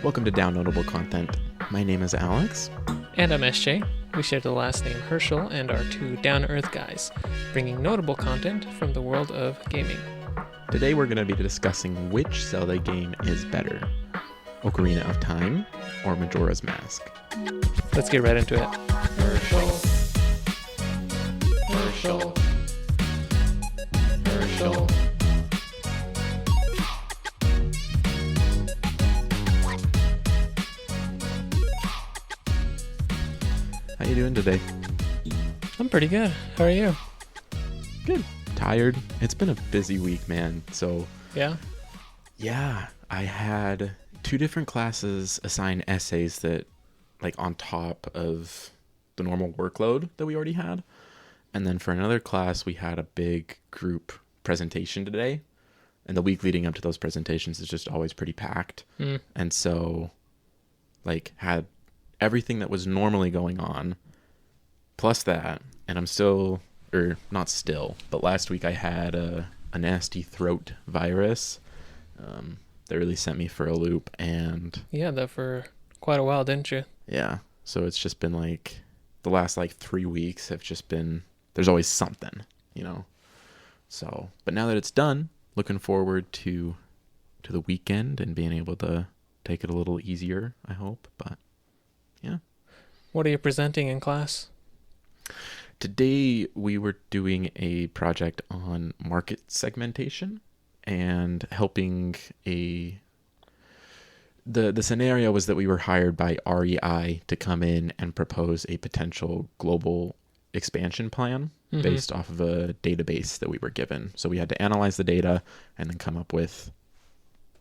Welcome to DownNotableContent. My name is Alex. And I'm SJ. We share the last name Herschel and are two down-to-earth guys, bringing notable content from the world of gaming. Today we're going to be discussing which Zelda game is better, Ocarina of Time or Majora's Mask. Let's get right into it. Herschel. Herschel. Herschel. How you doing today? I'm pretty good. How are you? Good. Tired. It's been a busy week, man. So Yeah? I had two different classes assign essays that, like, on top of the normal workload that we already had. And then for another class, we had a big group presentation today. And the week leading up to those presentations is just always pretty packed. And so, like, had everything that was normally going on, plus that, and I'm still, or not still, but last week I had a nasty throat virus that really sent me for a loop, and You had that for quite a while, didn't you? yeah, so it's just been like, the last like 3 weeks have just been, there's always something, you know, so, but now that it's done, looking forward to the weekend and being able to take it a little easier, I hope, but yeah. What are you presenting in class? Today we were doing a project on market segmentation and helping the scenario was that we were hired by REI to come in and propose a potential global expansion plan based off of a database that we were given. So we had to analyze the data and then come up with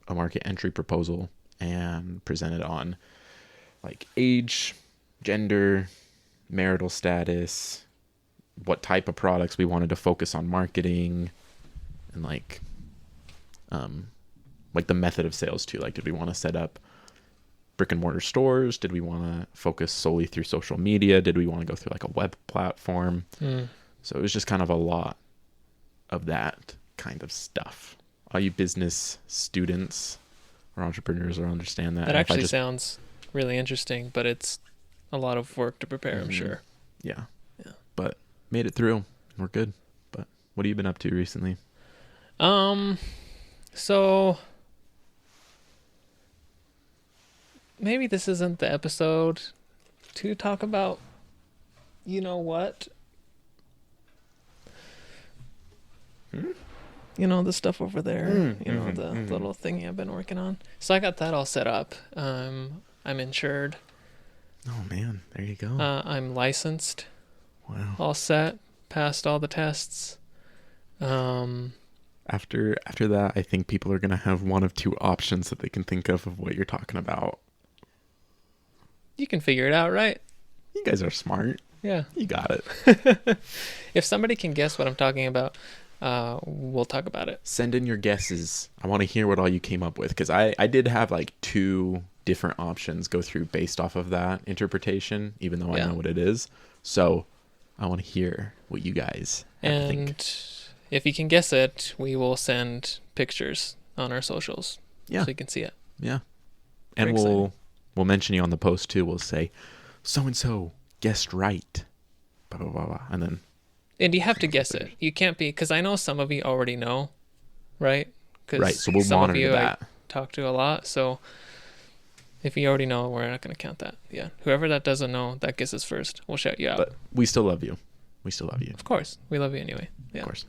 a market entry proposal and present it on like age, gender, marital status, what type of products we wanted to focus on marketing, and like the method of sales too. Like, did we want to set up brick and mortar stores? Did we want to focus solely through social media? Did we want to go through like a web platform? So it was just kind of a lot of that kind of stuff. All you business students or entrepreneurs will understand that. That actually sounds really interesting, but it's a lot of work to prepare, I'm sure. Yeah. But made it through. We're good. But what have you been up to recently? So maybe this isn't the episode to talk about, you know what? You know, the stuff over there, the little thingy I've been working on. So I got that all set up. I'm insured. Oh man, there you go. I'm licensed. Wow. All set. Passed all the tests. After that, I think people are going to have one of two options that they can think of what you're talking about. You can figure it out, right? You guys are smart. Yeah. You got it. If somebody can guess what I'm talking about, we'll talk about it. Send in your guesses. I want to hear what all you came up with, because I did have like two different options go through based off of that interpretation, even though I know what it is. So I want to hear what you guys have to think. And if you can guess it, we will send pictures on our socials so you can see it. Yeah. And we'll mention you on the post too. We'll say, so-and-so guessed right. Blah, blah, blah, blah. And you have to guess it. You can't be, because I know some of you already know, right? Right, so we'll some monitor of you that. I talk to a lot, so if you already know, we're not going to count that. Yeah. Whoever that doesn't know, that guesses first. We'll shout you out. But we still love you. We still love you. Of course. We love you anyway. Yeah. Of course.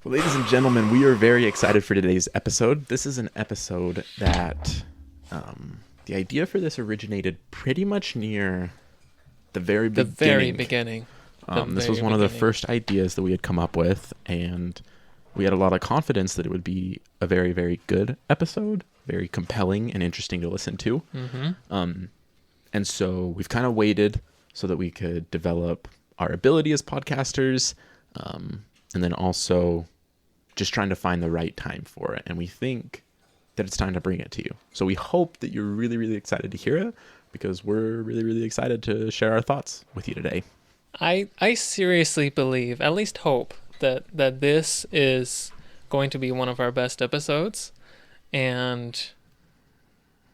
Well, ladies and gentlemen, we are very excited for today's episode. This is an episode that the idea for this originated pretty much near the very beginning. The very beginning. This was one of the first ideas that we had come up with, and we had a lot of confidence that it would be a very, very good episode, very compelling and interesting to listen to. And so we've kind of waited so that we could develop our ability as podcasters, and then also just trying to find the right time for it. And we think that it's time to bring it to you. So we hope that you're really, really excited to hear it, because we're really, really excited to share our thoughts with you today. I seriously believe, at least hope, that this is going to be one of our best episodes. and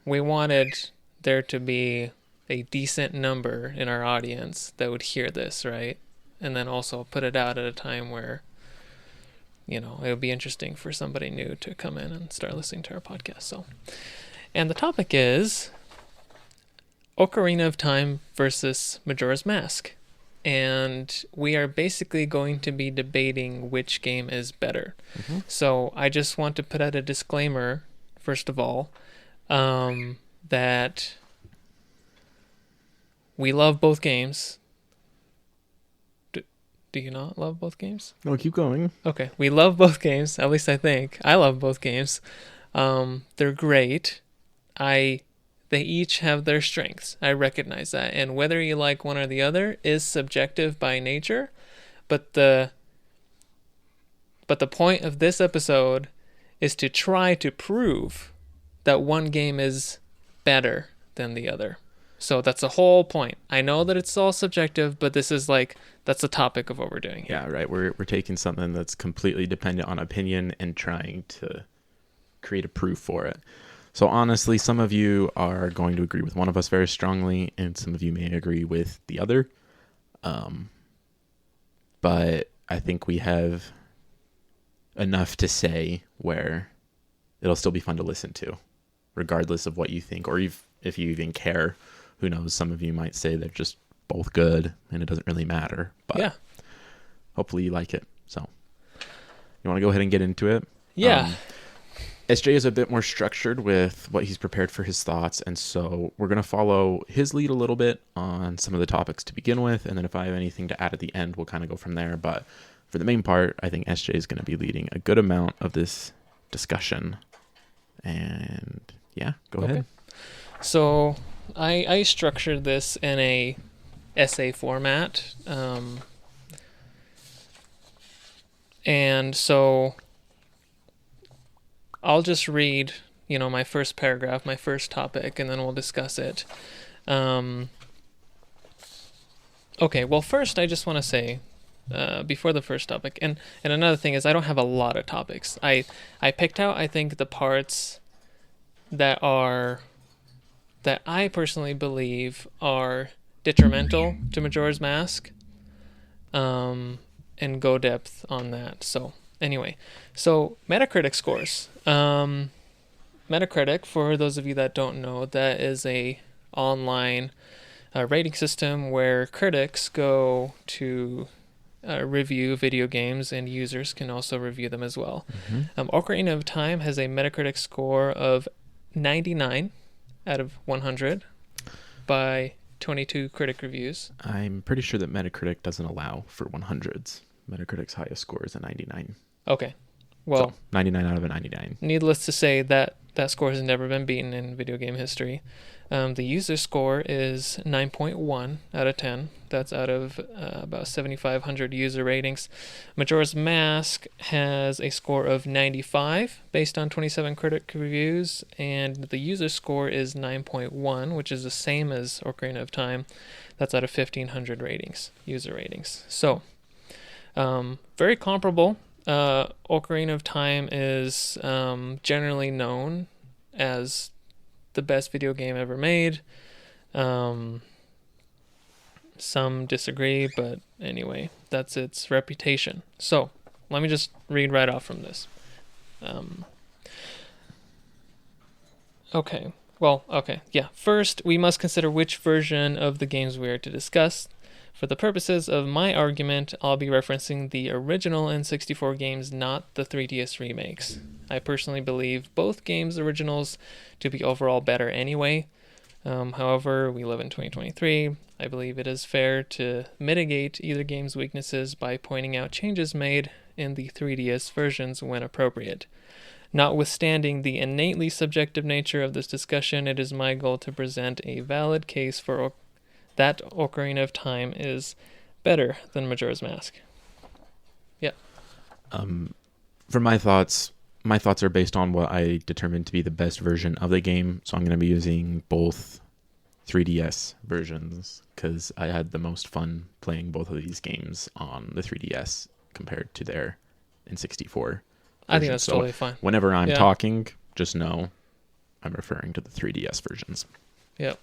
we wanted there to be a decent number in our audience that would hear this, right? And then also put it out at a time where, it would be interesting for somebody new to come in and start listening to our podcast. So, and the topic is Ocarina of Time versus Majora's Mask. And we are basically going to be debating which game is better. Mm-hmm. So I just want to put out a disclaimer, first of all, that we love both games. Do you not love both games? No, keep going. Okay, we love both games. At least I think. I love both games. They're great. They each have their strengths. I recognize that. And whether you like one or the other is subjective by nature. But the point of this episode is to try to prove that one game is better than the other. So that's the whole point. I know that it's all subjective, but this is that's the topic of what we're doing here. Yeah, right. We're taking something that's completely dependent on opinion and trying to create a proof for it. So honestly, some of you are going to agree with one of us very strongly, and some of you may agree with the other. But I think we have enough to say where it'll still be fun to listen to, regardless of what you think, or if you even care. Who knows? Some of you might say they're just both good and it doesn't really matter. But yeah, hopefully you like it. So you want to go ahead and get into it? Yeah. SJ is a bit more structured with what he's prepared for his thoughts, and so we're going to follow his lead a little bit on some of the topics to begin with, and then if I have anything to add at the end, we'll kind of go from there. But for the main part, I think SJ is going to be leading a good amount of this discussion. And yeah, go ahead. So I structured this in a essay format, and so I'll just read, my first paragraph, my first topic, and then we'll discuss it. Okay, well, first I just want to say, before the first topic, and another thing is I don't have a lot of topics. I picked out, I think, the parts that I personally believe are detrimental to Majora's Mask, and go depth on that. So anyway, so Metacritic scores. Metacritic, for those of you that don't know, that is a online rating system where critics go to review video games, and users can also review them as well. Mm-hmm. Ocarina of Time has a Metacritic score of 99 out of 100 by 22 critic reviews. I'm pretty sure that Metacritic doesn't allow for 100s. Metacritic's highest score is a 99. Okay. Well, so 99 out of a 99. Needless to say, that score has never been beaten in video game history. The user score is 9.1 out of 10. That's out of about 7,500 user ratings. Majora's Mask has a score of 95 based on 27 critic reviews, and the user score is 9.1, which is the same as Ocarina of Time. That's out of 1,500 user ratings. So, very comparable. Ocarina of Time is generally known as the best video game ever made. Some disagree, but anyway, that's its reputation. So, let me just read right off from this. Okay. First, we must consider which version of the games we are to discuss. For the purposes of my argument, I'll be referencing the original N64 games, not the 3DS remakes. I personally believe both games' originals to be overall better anyway. However, we live in 2023. I believe it is fair to mitigate either game's weaknesses by pointing out changes made in the 3DS versions when appropriate. Notwithstanding the innately subjective nature of this discussion, it is my goal to present a valid case for that Ocarina of Time is better than Majora's Mask. Yeah. For my thoughts are based on what I determined to be the best version of the game. So I'm going to be using both 3DS versions because I had the most fun playing both of these games on the 3DS compared to their N64 version. I think that's totally fine. Whenever I'm talking, just know I'm referring to the 3DS versions. Yep.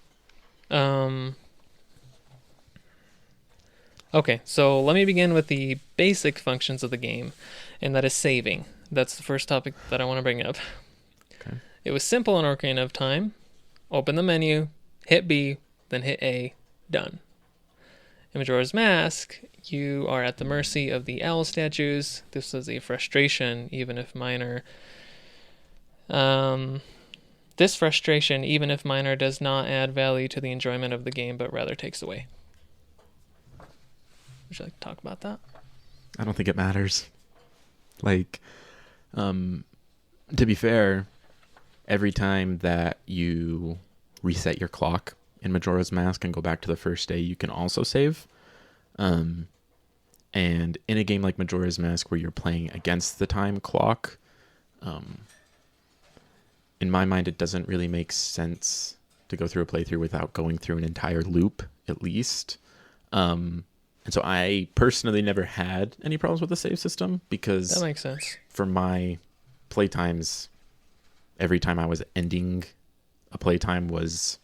Okay, so let me begin with the basic functions of the game, and that is saving. That's the first topic that I want to bring up. Okay. It was simple in Ocarina of Time. Open the menu, hit B, then hit A, done. In Majora's Mask, you are at the mercy of the owl statues. This is a frustration, even if minor. This frustration, even if minor, does not add value to the enjoyment of the game, but rather takes away. Would you like to talk about that? I don't think it matters. Like, to be fair, every time that you reset your clock in Majora's Mask and go back to the first day, you can also save. And in a game like Majora's Mask where you're playing against the time clock, in my mind, it doesn't really make sense to go through a playthrough without going through an entire loop, at least. And so I personally never had any problems with the save system because That makes sense. for my playtimes, every time I was ending a playtime was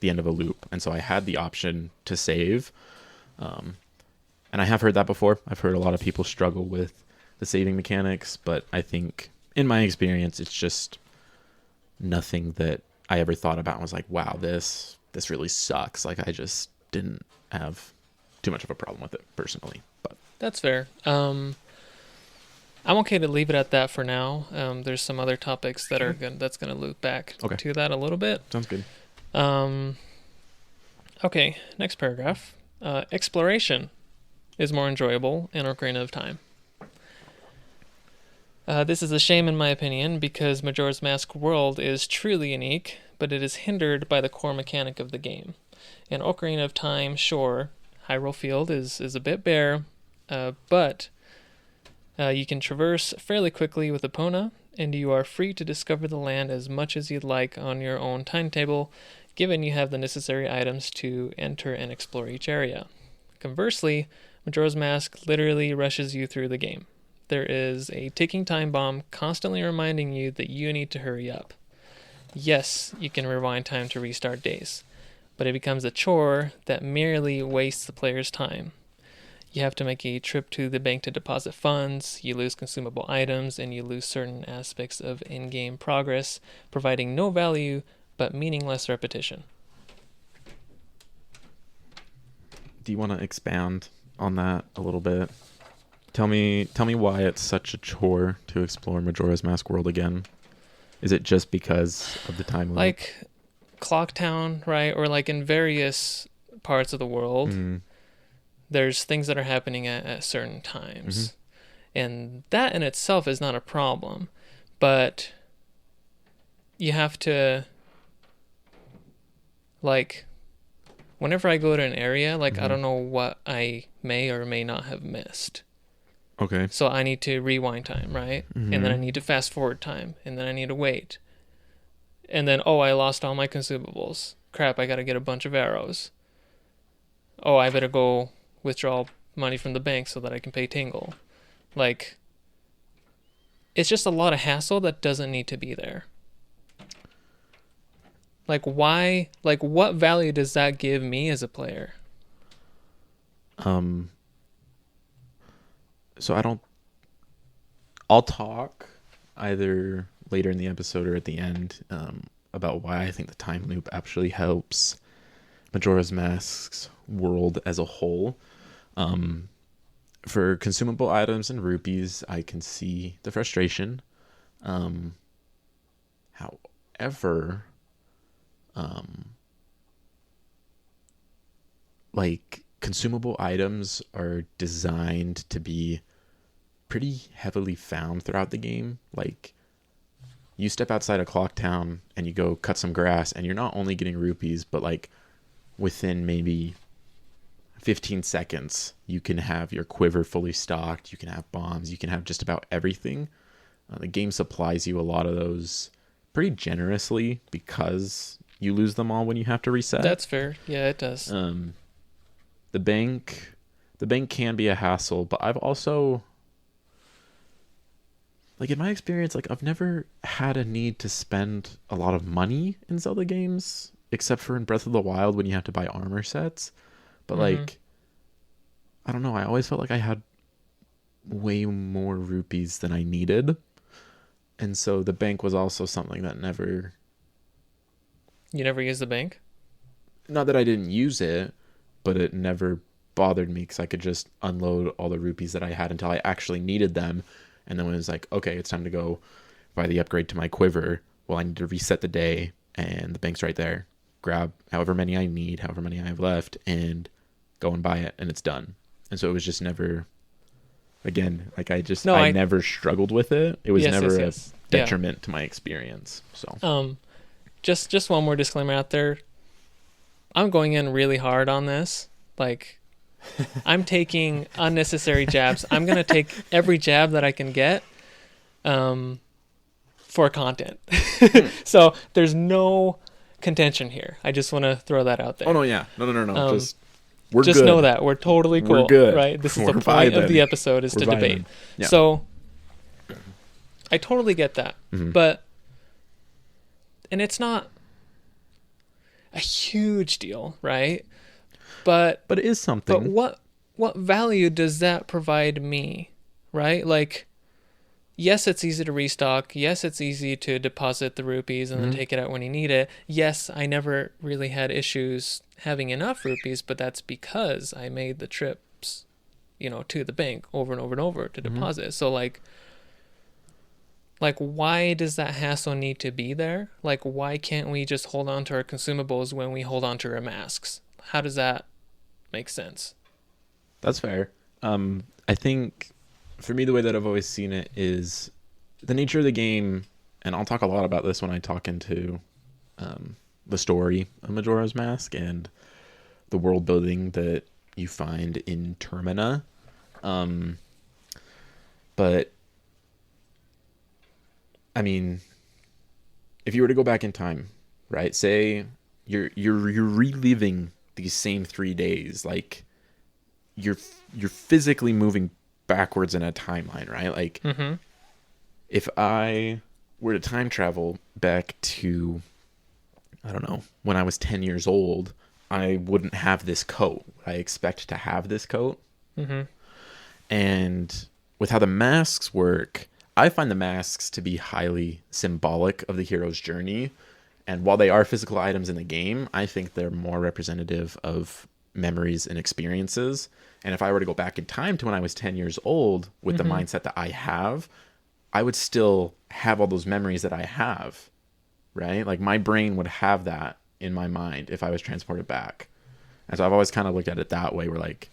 the end of a loop. And so I had the option to save. And I have heard that before. I've heard a lot of people struggle with the saving mechanics, but I think in my experience, it's just nothing that I ever thought about and was like, wow, this really sucks. Like I just didn't have too much of a problem with it personally, but That's fair. I'm okay to leave it at that for now. There's some other topics that are that's gonna loop back Okay. to that a little bit. sounds good. Okay, next paragraph. Exploration is more enjoyable in Ocarina of Time. This is a shame in my opinion because Majora's Mask world is truly unique, but it is hindered by the core mechanic of the game. In Ocarina of Time, sure, Hyrule Field is a bit bare, but you can traverse fairly quickly with Epona, and you are free to discover the land as much as you'd like on your own timetable, given you have the necessary items to enter and explore each area. Conversely, Majora's Mask literally rushes you through the game. There is a ticking time bomb constantly reminding you that you need to hurry up. Yes, you can rewind time to restart days, but it becomes a chore that merely wastes the player's time. You have to make a trip to the bank to deposit funds, you lose consumable items, and you lose certain aspects of in-game progress, providing no value but meaningless repetition. Do you want to expand on that a little bit? Tell me why it's such a chore to explore Majora's Mask world again. Is it just because of the time loop? Like Clocktown, right? Or like in various parts of the world, there's things that are happening at certain times. And that in itself is not a problem. But you have to, like, whenever I go to an area, like, I don't know what I may or may not have missed. Okay. So I need to rewind time, right? And then I need to fast forward time. And then I need to wait. And then, oh, I lost all my consumables. Crap, I gotta get a bunch of arrows. Oh, I better go withdraw money from the bank so that I can pay Tingle. Like, it's just a lot of hassle that doesn't need to be there. Like, why? Like, what value does that give me as a player? So I'll talk either later in the episode or at the end about why I think the time loop actually helps Majora's Mask's world as a whole. For consumable items and rupees, I can see the frustration. However, like consumable items are designed to be pretty heavily found throughout the game. Like you step outside of Clocktown and you go cut some grass and you're not only getting rupees, but like within maybe 15 seconds, you can have your quiver fully stocked. You can have bombs. You can have just about everything. The game supplies you a lot of those pretty generously because you lose them all when you have to reset. That's fair. Yeah, it does. The bank can be a hassle, but I've also like in my experience, like I've never had a need to spend a lot of money in Zelda games, except for in Breath of the Wild when you have to buy armor sets. But Mm-hmm. like, I don't know. I always felt like I had way more rupees than I needed, and so the bank was also something that never. You never use the bank? Not that I didn't use it, but it never bothered me because I could just unload all the rupees that I had until I actually needed them. And then when it was like, okay, it's time to go buy the upgrade to my quiver, well, I need to reset the day, and the bank's right there. Grab however many I need, however many I have left, and go and buy it, and it's done. And so it was just never, again, like No, I never struggled with it. It was yes, never yes, a yes. Yeah. detriment to my experience. So, Just one more disclaimer out there. I'm going in really hard on this. Like, I'm taking unnecessary jabs. I'm gonna take every jab that I can get, for content. So there's no contention here. I just want to throw that out there. oh no, yeah, no. Um, We're just good. know that we're totally cool. We're good. Right? This is We're the point of vibing. the episode is We're to vibing. debate. Yeah. So I totally get that, but and it's not a huge deal, right? But But it is something. But what value does that provide me, right? Like, yes, it's easy to restock. Yes, it's easy to deposit the rupees and then take it out when you need it. Yes, I never really had issues having enough rupees, but that's because I made the trips, to the bank over and over and over to deposit. So like why does that hassle need to be there? Like, why can't we just hold on to our consumables when we hold on to our masks? How does that make sense? That's fair. I think for me, the way that I've always seen it is the nature of the game, and I'll talk a lot about this when I talk into the story of Majora's Mask and the world building that you find in Termina. But I mean, if you were to go back in time, right? Say you're reliving these same 3 days, like you're physically moving backwards in a timeline, right? Like if I were to time travel back to, I don't know, when I was 10 years old, I wouldn't have this coat. I expect to have this coat. And with how the masks work, I find the masks to be highly symbolic of the hero's journey. And while they are physical items in the game, I think they're more representative of memories and experiences. And if I were to go back in time to when I was 10 years old with the mindset that I have, I would still have all those memories that I have, right? Like my brain would have that in my mind if I was transported back. And so I've always kind of looked at it that way, where like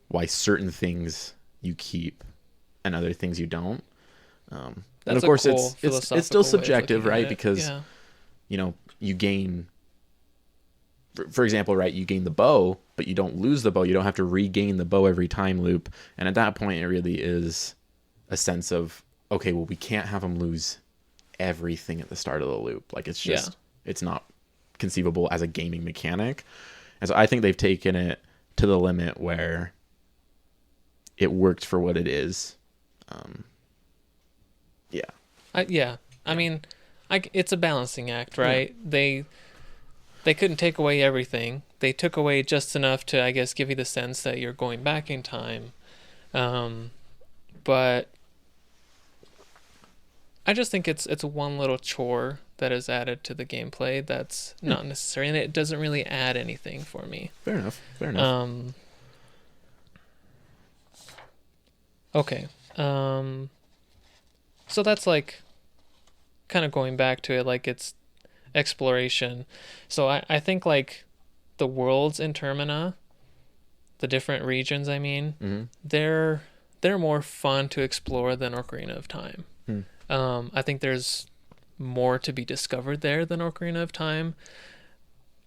why certain things you keep and other things you don't. And That's of course a cool it's still philosophical way of subjective, looking at right? it. Because Yeah. you gain, for example, right, you gain the bow, but you don't lose the bow. You don't have to regain the bow every time loop. And at that point, it really is a sense of, okay, well, we can't have them lose everything at the start of the loop. Like it's just, it's not conceivable as a gaming mechanic. And so I think they've taken it to the limit where it worked for what it is. I mean, it's a balancing act, right? They couldn't take away everything. They took away just enough to, I guess, give you the sense that you're going back in time. But I just think it's one little chore that is added to the gameplay that's not necessary, and it doesn't really add anything for me. Fair enough. Okay. So that's like kind of going back to it, like it's exploration. So I think like the worlds in Termina, the different regions, I mean, they're more fun to explore than Ocarina of Time. I think there's more to be discovered there than Ocarina of Time.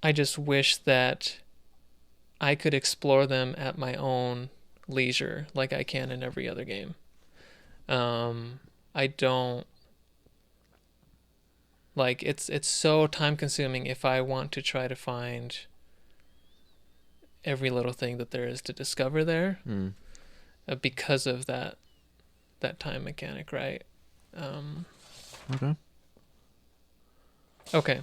I just wish that I could explore them at my own leisure like I can in every other game. I don't like it's so time consuming if I want to try to find every little thing that there is to discover there because of that time mechanic, right? Okay. Okay.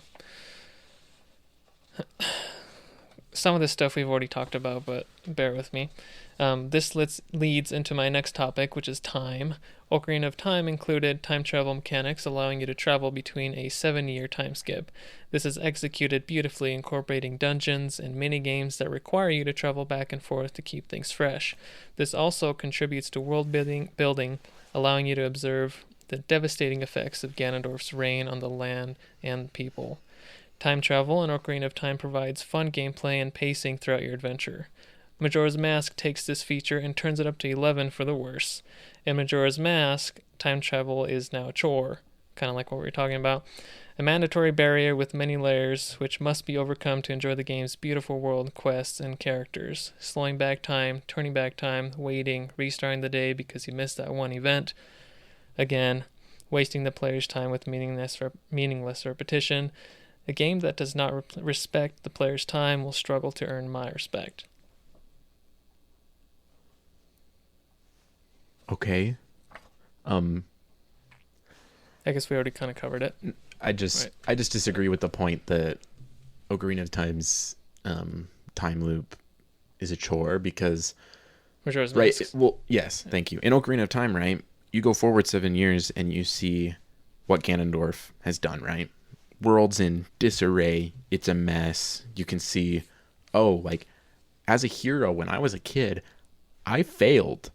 Some of this stuff we've already talked about, but bear with me. This leads into my next topic, which is time. Ocarina of Time included time travel mechanics, allowing you to travel between a 7-year time skip. This is executed beautifully, incorporating dungeons and mini-games that require you to travel back and forth to keep things fresh. This also contributes to world building, allowing you to observe the devastating effects of Ganondorf's reign on the land and people. Time travel in Ocarina of Time provides fun gameplay and pacing throughout your adventure. Majora's Mask takes this feature and turns it up to 11 for the worse. In Majora's Mask, time travel is now a chore, kind of like what we were talking about. A mandatory barrier with many layers, which must be overcome to enjoy the game's beautiful world, quests, and characters. Slowing back time, turning back time, waiting, restarting the day because you missed that one event. Again, wasting the player's time with meaningless repetition. A game that does not respect the player's time will struggle to earn my respect. Okay. I guess we already kind of covered it. I just disagree with the point that Ocarina of Time's time loop is a chore because Majora's right. Mask. Well, yes, thank you. In Ocarina of Time, right, you go forward 7 years and you see what Ganondorf has done, right? World's in disarray. It's a mess. You can see, oh, like as a hero, when I was a kid, I failed.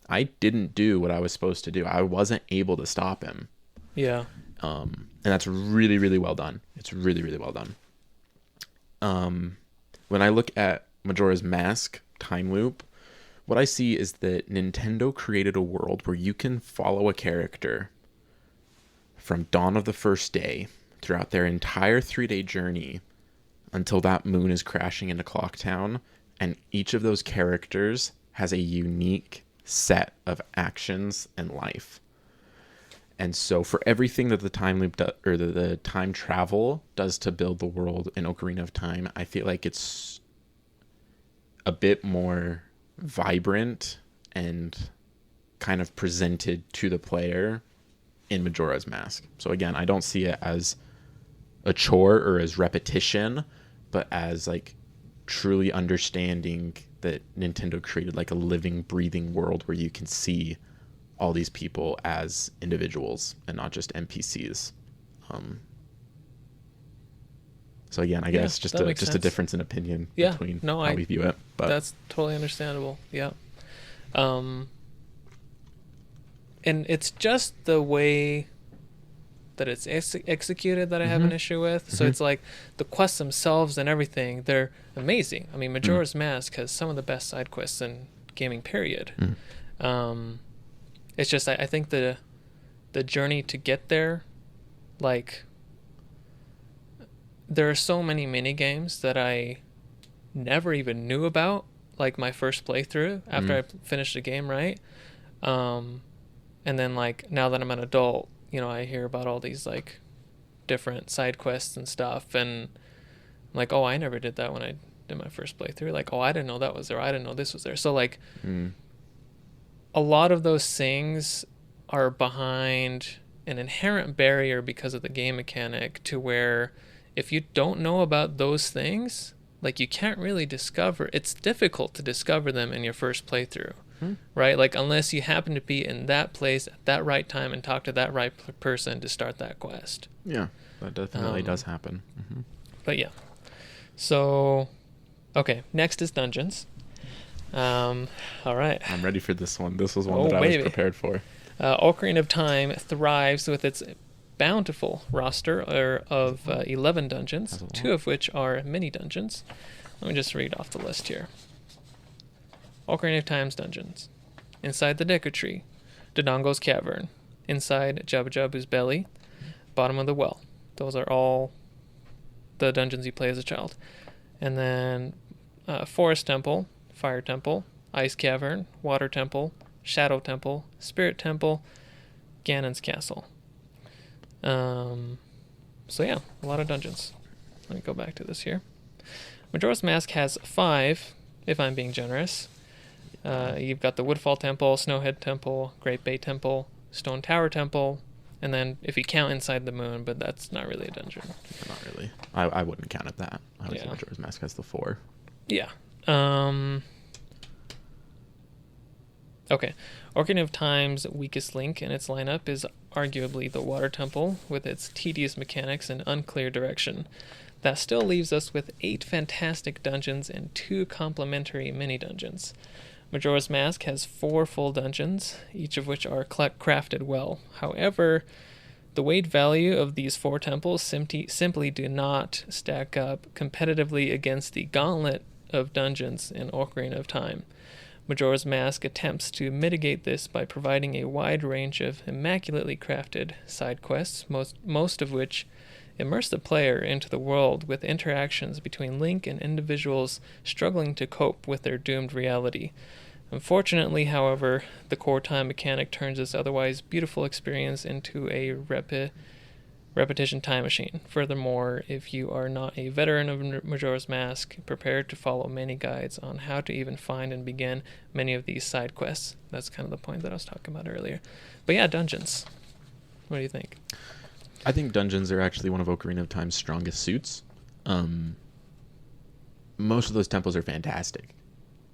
I didn't do what I was supposed to do. I wasn't able to stop him. Yeah. And that's really, really well done. It's really, really well done. When I look at Majora's Mask time loop, what I see is that Nintendo created a world where you can follow a character from dawn of the first day throughout their entire 3-day journey until that moon is crashing into Clocktown, and each of those characters has a unique set of actions and life. And so for everything that the time loop or the time travel does to build the world in Ocarina of Time, I feel like it's a bit more vibrant and kind of presented to the player in Majora's Mask. So again, I don't see it as a chore or as repetition, but as like truly understanding that Nintendo created like a living, breathing world where you can see all these people as individuals and not just NPCs. So again, I guess just a difference in opinion between how we view it. But that's totally understandable. Yeah. And it's just the way that it's executed that I have an issue with. So it's like the quests themselves and everything, they're amazing. I mean, Majora's Mask has some of the best side quests in gaming, period. It's just I think the journey to get there, like, there are so many mini games that I never even knew about, like my first playthrough after I finished the game, right? And then like now that I'm an adult, you know, I hear about all these like different side quests and stuff, and I'm like, oh, I never did that when I did my first playthrough. Like, oh, I didn't know that was there. I didn't know this was there. So like a lot of those things are behind an inherent barrier because of the game mechanic, to where if you don't know about those things, like you can't really discover, it's difficult to discover them in your first playthrough, right? Like unless you happen to be in that place at that right time and talk to that right person to start that quest. Yeah, that definitely does happen. But yeah. So, okay, next is dungeons. All right. I'm ready for this one. This was one that I was prepared for. Ocarina of Time thrives with its bountiful roster of 11 dungeons, 2 of which are mini dungeons. Let me just read off the list here. Ocarina of Time's dungeons. Inside the Deku Tree, Dodongo's Cavern, inside Jabba Jabu's belly, bottom of the well. Those are all the dungeons you play as a child. And then Forest Temple, Fire Temple, Ice Cavern, Water Temple, Shadow Temple, Spirit Temple, Ganon's Castle. So yeah, a lot of dungeons. Let me go back to this here. Majora's Mask has 5, if I'm being generous. You've got the Woodfall Temple, Snowhead Temple, Great Bay Temple, Stone Tower Temple, And then if you count Inside the Moon, but that's not really a dungeon. Not really. I wouldn't count it that. I would say Yeah. Majora's Mask has the 4. Yeah. Okay. Ocarina of Time's weakest link in its lineup is arguably the Water Temple, with its tedious mechanics and unclear direction. That still leaves us with 8 fantastic dungeons and 2 complementary mini-dungeons. Majora's Mask has 4 full dungeons, each of which are crafted well. However, the weight value of these 4 temples simply do not stack up competitively against the gauntlet of dungeons in Ocarina of Time. Majora's Mask attempts to mitigate this by providing a wide range of immaculately crafted side quests, most of which immerse the player into the world with interactions between Link and individuals struggling to cope with their doomed reality. Unfortunately, however, the core time mechanic turns this otherwise beautiful experience into a repetition time machine. Furthermore, if you are not a veteran of Majora's Mask, prepare to follow many guides on how to even find and begin many of these side quests. That's kind of the point that I was talking about earlier. But yeah, dungeons. What do you think? I think dungeons are actually one of Ocarina of Time's strongest suits. Most of those temples are fantastic.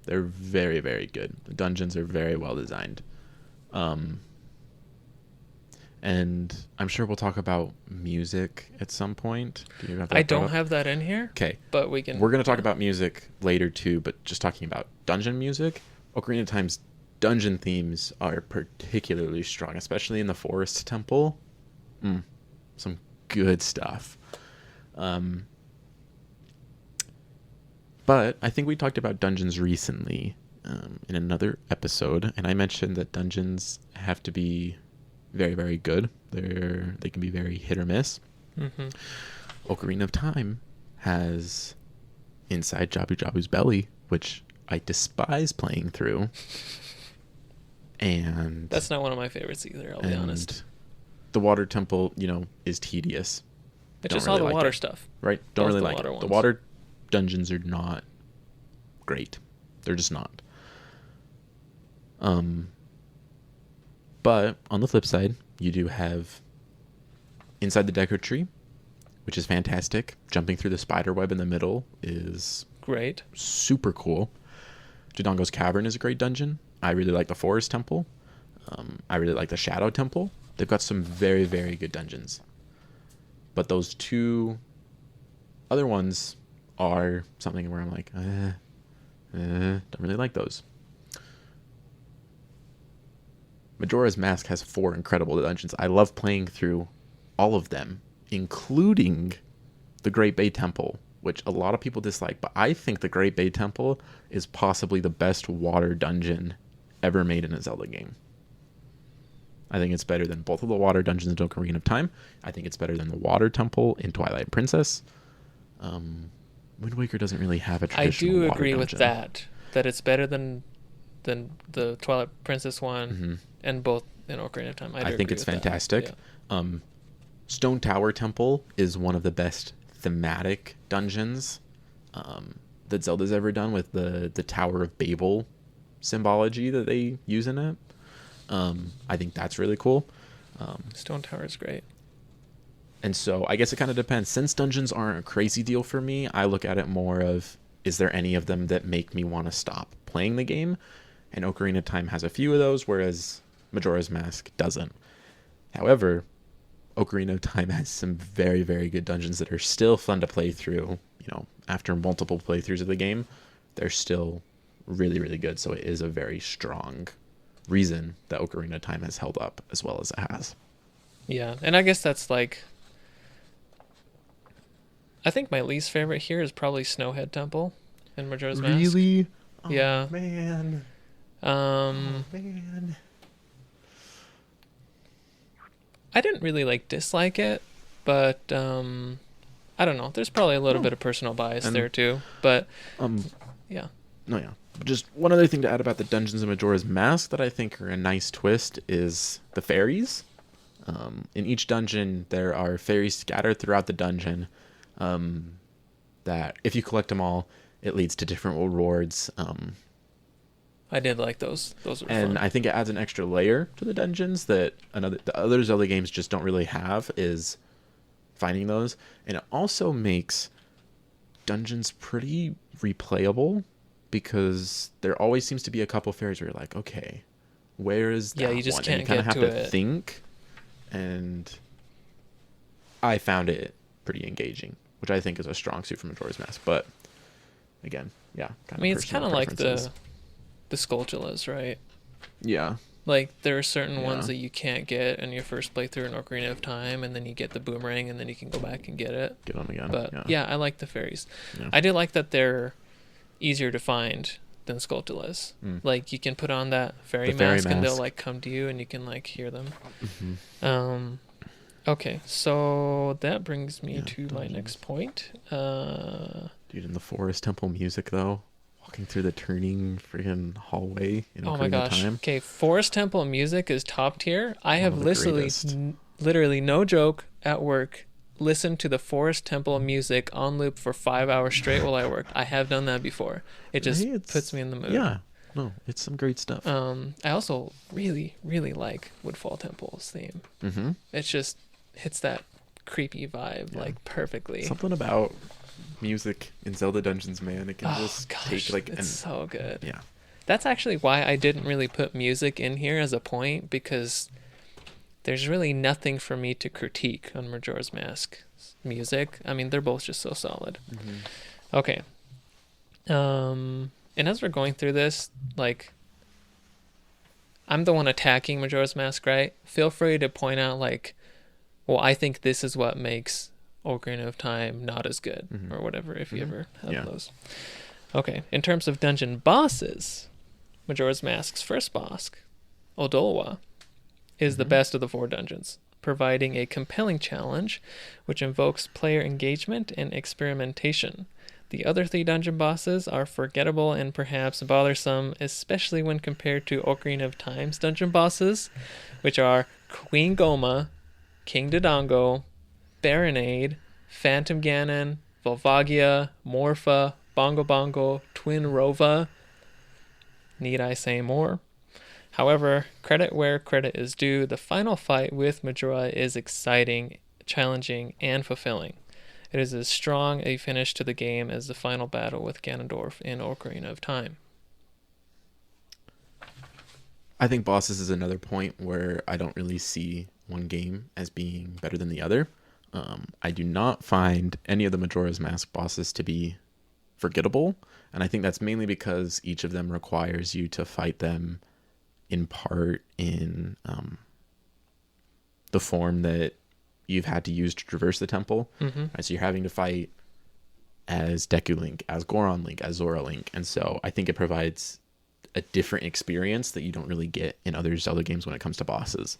They're very, very good. The dungeons are very well designed. And I'm sure we'll talk about music at some point. Do you have that I don't have that in here. Okay. But we can... We're going to talk about music later too, but just talking about dungeon music, Ocarina of Time's dungeon themes are particularly strong, especially in the Forest Temple. Some good stuff. But I think we talked about dungeons recently in another episode, and I mentioned that dungeons have to be very, very good. They can be very hit or miss. Mm-hmm. Ocarina of Time has Inside Jabu Jabu's Belly, which I despise playing through. And that's not one of my favorites either, I'll be honest. The Water Temple, is tedious. It's just all the water stuff. Right? Don't really like it. The water dungeons are not great. They're just not. But on the flip side, you do have Inside the Deco Tree, which is fantastic. Jumping through the spider web in the middle is great. Super cool. Dodongo's Cavern is a great dungeon. I really like the Forest Temple. I really like the Shadow Temple. They've got some very, very good dungeons. But those 2 other ones are something where I'm like, don't really like those. Majora's Mask has 4 incredible dungeons. I love playing through all of them, including the Great Bay Temple, which a lot of people dislike, but I think the Great Bay Temple is possibly the best water dungeon ever made in a Zelda game. I think it's better than both of the water dungeons in Ocarina of Time. I think it's better than the Water Temple in Twilight Princess. Wind Waker doesn't really have a traditional water dungeon. I do agree with that it's better than the Twilight Princess one and both in Ocarina of Time. I think it's fantastic. Yeah. Stone Tower Temple is one of the best thematic dungeons that Zelda's ever done, with the Tower of Babel symbology that they use in it. I think that's really cool. Stone Tower is great. And so I guess it kind of depends. Since dungeons aren't a crazy deal for me, I look at it more of, is there any of them that make me want to stop playing the game? And Ocarina of Time has a few of those, whereas Majora's Mask doesn't. However, Ocarina of Time has some very, very good dungeons that are still fun to play through. After multiple playthroughs of the game, they're still really, really good. So it is a very strong reason that Ocarina of Time has held up as well as it has. Yeah, and I guess that's like... I think my least favorite here is probably Snowhead Temple in Majora's Mask. Really? Oh, yeah. Man. Man. I didn't really dislike it, but I don't know. There's probably a little bit of personal bias there too. But yeah. No, yeah. Just one other thing to add about the dungeons in Majora's Mask that I think are a nice twist is the fairies. In each dungeon, there are fairies scattered throughout the dungeon that if you collect them all, it leads to different rewards. I did like those. Those were And fun. I think it adds an extra layer to the dungeons that the other Zelda games just don't really have, is finding those. And it also makes dungeons pretty replayable, because there always seems to be a couple fairies where you're like, okay, where is that You just one? can't And you kind of get have to to it. think. And I found it pretty engaging, which I think is a strong suit for Majora's Mask. But again, yeah, I mean, it's kind of like the Skulltulas, right? Yeah. Like, there are certain ones Yeah. that you can't get in your first playthrough in Ocarina of Time, and then you get the boomerang, and then you can go back and get it. Get on again. But yeah, I like the fairies. Yeah. I do like that they're easier to find than Skulltulas. Mm. Like, you can put on that fairy The fairy mask, and they'll mask. like come to you, and you can like hear them. Mhm. Okay, so that brings me Yeah, to my dungeons. next point. Dude, in the Forest Temple music though, walking through the turning freaking hallway in Oh my Ocarina of gosh. Time. Okay, Forest Temple music is top tier. I One have of the literally, greatest. literally, no joke, at work, listened to the Forest Temple music on loop for 5 hours straight while I worked. I have done that before. It just Hey, it's- puts me in the mood. Yeah, no, it's some great stuff. I also really, really like Woodfall Temple's theme. Mm-hmm. It just hits that creepy vibe Yeah. like perfectly. Something about music in Zelda Dungeons, man. It can Oh just gosh, take like it's so good. yeah. That's actually why I didn't really put music in here as a point, because there's really nothing for me to critique on Majora's Mask music. I mean, they're both just so solid. Mm-hmm. Okay. And as we're going through this, like, I'm the one attacking Majora's Mask, right? Feel free to point out, like, well, I think this is what makes Ocarina of Time not as good, Mhm. or whatever, if you Mhm. ever have Yeah. those. Okay, in terms of dungeon bosses, Majora's Mask's first boss, Odolwa, is the Mhm. best of the 4 dungeons, providing a compelling challenge which invokes player engagement and experimentation. The other 3 dungeon bosses are forgettable and perhaps bothersome, especially when compared to Ocarina of Time's dungeon bosses, which are Queen Goma, King Dodongo, Baronade, Phantom Ganon, Volvagia, Morpha, Bongo Bongo, Twin Rova. Need I say more? However, credit where credit is due, the final fight with Majora is exciting, challenging, and fulfilling. It is as strong a finish to the game as the final battle with Ganondorf in Ocarina of Time. I think bosses is another point where I don't really see one game as being better than the other. I do not find any of the Majora's Mask bosses to be forgettable, and I think that's mainly because each of them requires you to fight them in part in the form that you've had to use to traverse the temple. Mm-hmm. Right, so you're having to fight as Deku Link, as Goron Link, as Zora Link, and so I think it provides a different experience that you don't really get in other Zelda games when it comes to bosses.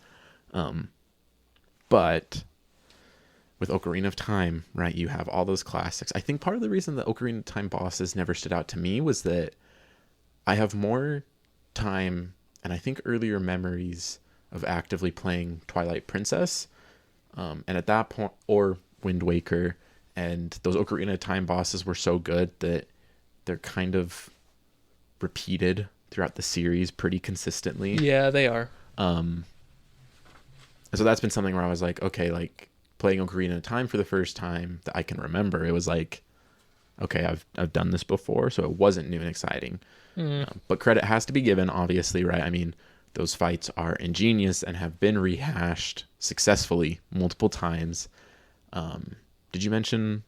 But with Ocarina of Time, right, you have all those classics. I think part of the reason that Ocarina of Time bosses never stood out to me was that I have more time and I think earlier memories of actively playing Twilight Princess, and at that point, or Wind Waker, and those Ocarina of Time bosses were so good that they're kind of repeated throughout the series pretty consistently. Yeah, they are. So that's been something where I was like, okay, like playing Ocarina of Time for the first time that I can remember, it was like, okay, I've done this before, so it wasn't new and exciting. But credit has to be given, obviously, right? I mean, those fights are ingenious and have been rehashed successfully multiple times. Did you mention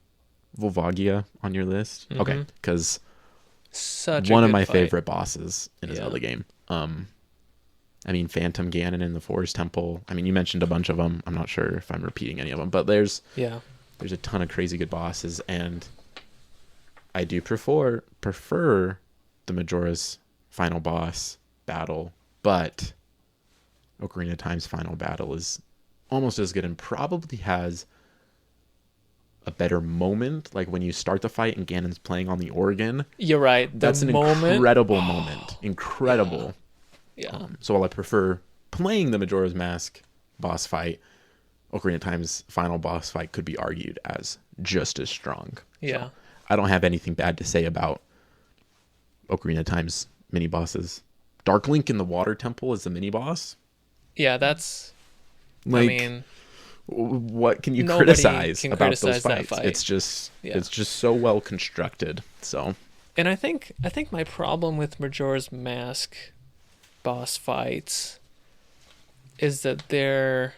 Volvagia on your list? Mhm. Okay, because Such a one of good my fight. favorite bosses in a Yeah. Zelda game. I mean, Phantom Ganon in the Forest Temple. I mean, you mentioned a bunch of them. I'm not sure if I'm repeating any of them, but there's a ton of crazy good bosses, and I do prefer the Majora's final boss battle, but Ocarina of Time's final battle is almost as good and probably has a better moment, like when you start the fight and Ganon's playing on the organ. You're right. That's an incredible moment. Incredible. Yeah. So while I prefer playing the Majora's Mask boss fight, Ocarina of Time's final boss fight could be argued as just as strong. Yeah. So I don't have anything bad to say about Ocarina of Time's mini bosses Dark Link in the Water Temple is the mini boss. Yeah, that's. Like, I mean, what can you nobody criticize can about criticize those that fights? fight. It's just Yeah. it's just so well constructed. So And I think my problem with Majora's Mask boss fights is that they're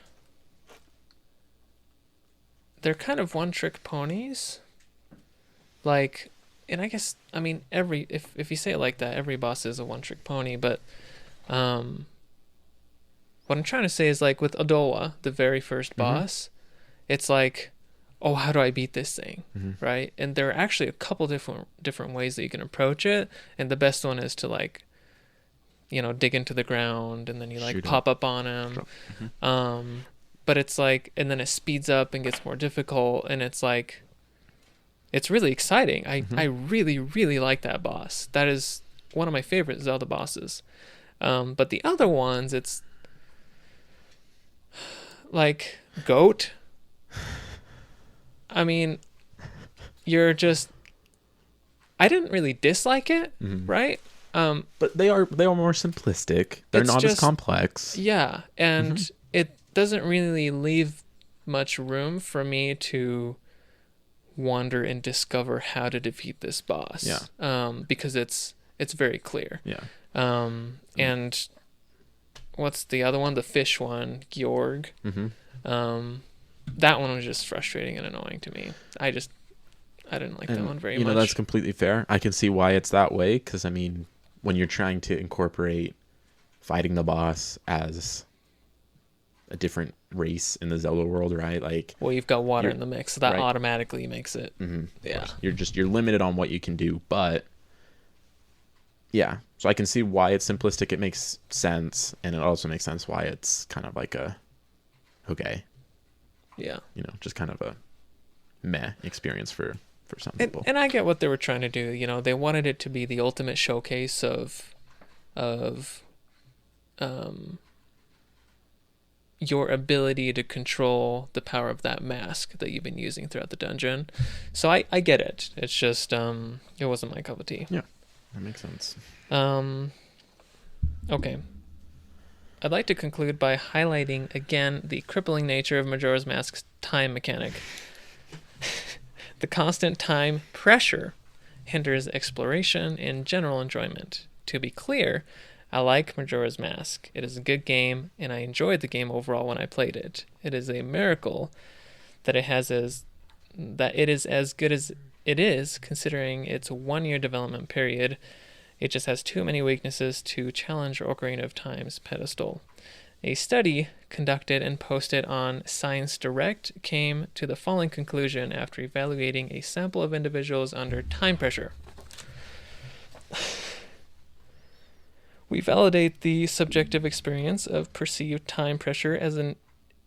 kind of one-trick ponies. Like, and I guess, I mean, if you say it like that, every boss is a one-trick pony, but what I'm trying to say is, like, with Adowa, the very first boss, it's like, oh, how do I beat this thing, right? And there are actually a couple different ways that you can approach it, and the best one is to, like, dig into the ground, and then you, like, pop up on him. But it's like, and then it speeds up and gets more difficult, and it's like, it's really exciting. I really, really like that boss. That is one of my favorite Zelda bosses. But the other ones, it's like Goat. I mean, you're just, I didn't really dislike it, right? but they are more simplistic. They're not as complex. Yeah, and it doesn't really leave much room for me to wander and discover how to defeat this boss. Yeah. Because it's very clear. Yeah. And what's the other one? The fish one, Georg. That one was just frustrating and annoying to me. I didn't like that one very much. That's completely fair. I can see why it's that way, because I mean, when you're trying to incorporate fighting the boss as a different race in the Zelda world, right? Like, well, you've got water in the mix, so that right. automatically makes it. Yeah. You're limited on what you can do, but yeah. So I can see why it's simplistic. It makes sense, and it also makes sense why it's kind of like a okay. Yeah. Just kind of a meh experience for some people. And I get what they were trying to do. They wanted it to be the ultimate showcase of your ability to control the power of that mask that you've been using throughout the dungeon. So I get it. It's just it wasn't my cup of tea. Yeah, that makes sense. Okay. I'd like to conclude by highlighting again the crippling nature of Majora's Mask's time mechanic. The constant time pressure hinders exploration and general enjoyment. To be clear, I like Majora's Mask. It is a good game, and I enjoyed the game overall when I played it. It is a miracle that it is as good as it is, considering its 1-year development period. It just has too many weaknesses to challenge Ocarina of Time's pedestal. A study conducted and posted on Science Direct came to the following conclusion after evaluating a sample of individuals under time pressure. We validate the subjective experience of perceived time pressure as an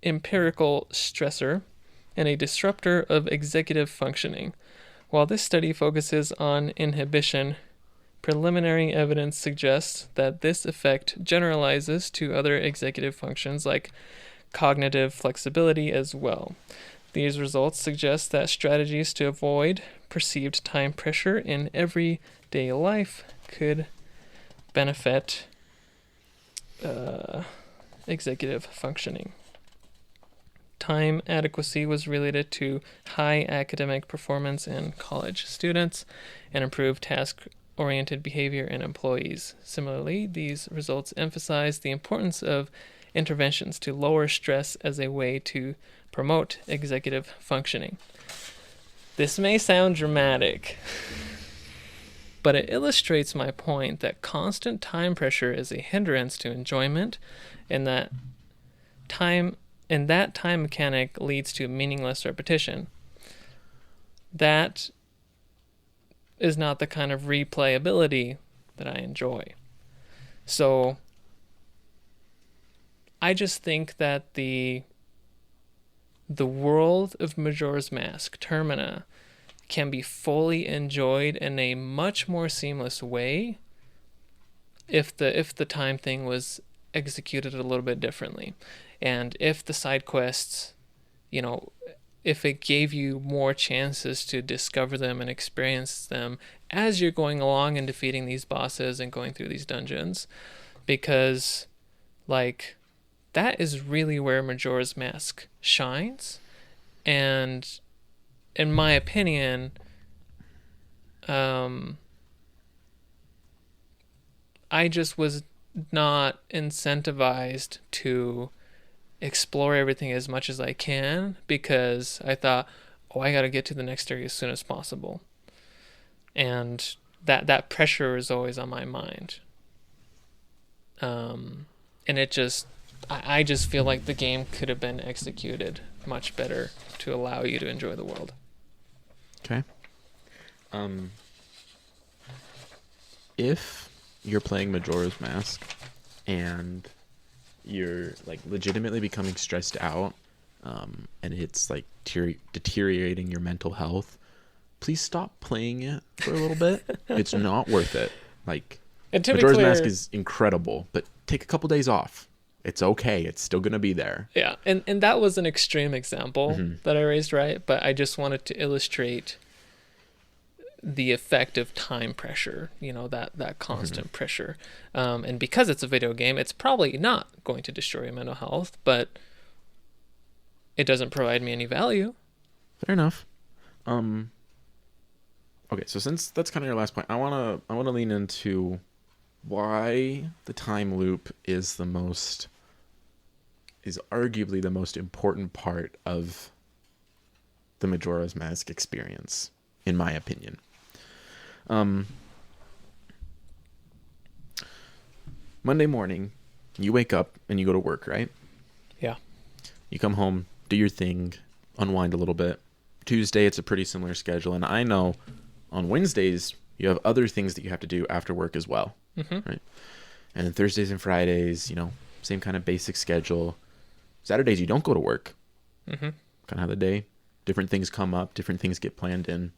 empirical stressor and a disruptor of executive functioning. While this study focuses on inhibition, preliminary evidence suggests that this effect generalizes to other executive functions like cognitive flexibility as well. These results suggest that strategies to avoid perceived time pressure in everyday life could benefit executive functioning. Time adequacy was related to high academic performance in college students and improved task-oriented behavior in employees. Similarly, these results emphasize the importance of interventions to lower stress as a way to promote executive functioning. This may sound dramatic, but it illustrates my point that constant time pressure is a hindrance to enjoyment, and that time mechanic leads to meaningless repetition. That is not the kind of replayability that I enjoy. So I just think that the world of Majora's Mask, Termina, can be fully enjoyed in a much more seamless way if the time thing was executed a little bit differently. And if the side quests, if it gave you more chances to discover them and experience them as you're going along and defeating these bosses and going through these dungeons, because, like, that is really where Majora's Mask shines. And in my opinion, I just was not incentivized to explore everything as much as I can, because I thought, oh, I got to get to the next area as soon as possible. And that pressure is always on my mind. And it just, I just feel like the game could have been executed much better to allow you to enjoy the world. Okay. If you're playing Majora's Mask and you're like legitimately becoming stressed out, and it's like deteriorating your mental health, please stop playing it for a little bit. It's not worth it. Like, Majora's Mask is incredible, but take a couple days off. It's okay. It's still going to be there. Yeah, and that was an extreme example that I raised, right? But I just wanted to illustrate the effect of time pressure, that constant pressure. And because it's a video game, it's probably not going to destroy your mental health, but it doesn't provide me any value. Fair enough. Okay, so since that's kind of your last point, I wanna lean into why the time loop is arguably the most important part of the Majora's Mask experience, in my opinion. Monday morning, you wake up and you go to work, right? Yeah. You come home, do your thing, unwind a little bit. Tuesday, it's a pretty similar schedule, and I know on Wednesdays you have other things that you have to do after work as well, right? And then Thursdays and Fridays, same kind of basic schedule. Saturdays you don't go to work. Kind of how the day, different things come up, different things get planned in.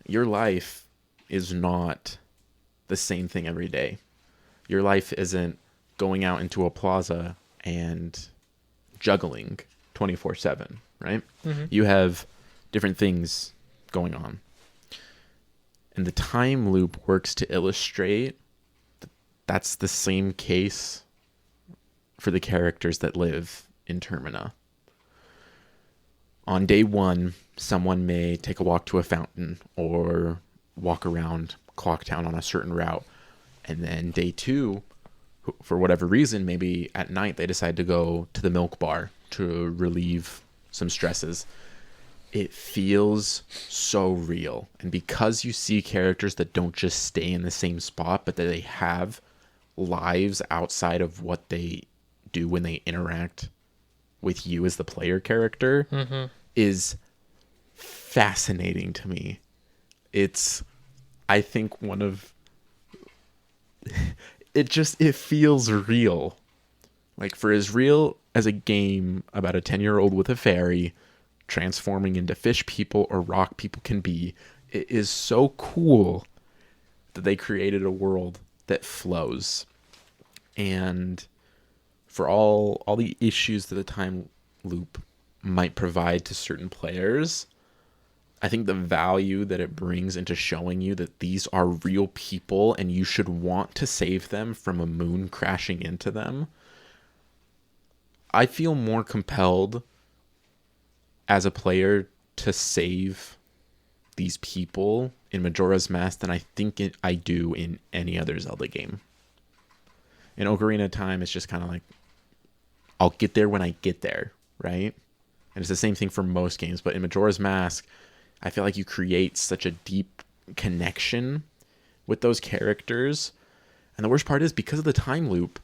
Your life is not the same thing every day. Your life isn't going out into a plaza and juggling 24/7, right? You have different things going on. And the time loop works to illustrate that's the same case for the characters that live in Termina. On day one, someone may take a walk to a fountain or walk around Clocktown on a certain route. And then day two, for whatever reason, maybe at night they decide to go to the milk bar to relieve some stresses. It feels so real. And because you see characters that don't just stay in the same spot, but that they have lives outside of what they do when they interact with you as the player character, is fascinating to me. It's, I think, one of... it feels real. Like, for as real as a game about a 10-year-old with a fairy transforming into fish people or rock people can be, it is so cool that they created a world that flows. And for all the issues that the time loop might provide to certain players, I think the value that it brings into showing you that these are real people and you should want to save them from a moon crashing into them, I feel more compelled as a player to save these people in Majora's Mask than I think I do in any other Zelda game. In Ocarina of Time, it's just kind of like, I'll get there when I get there, right? And it's the same thing for most games. But in Majora's Mask, I feel like you create such a deep connection with those characters. And the worst part is, because of the time loop,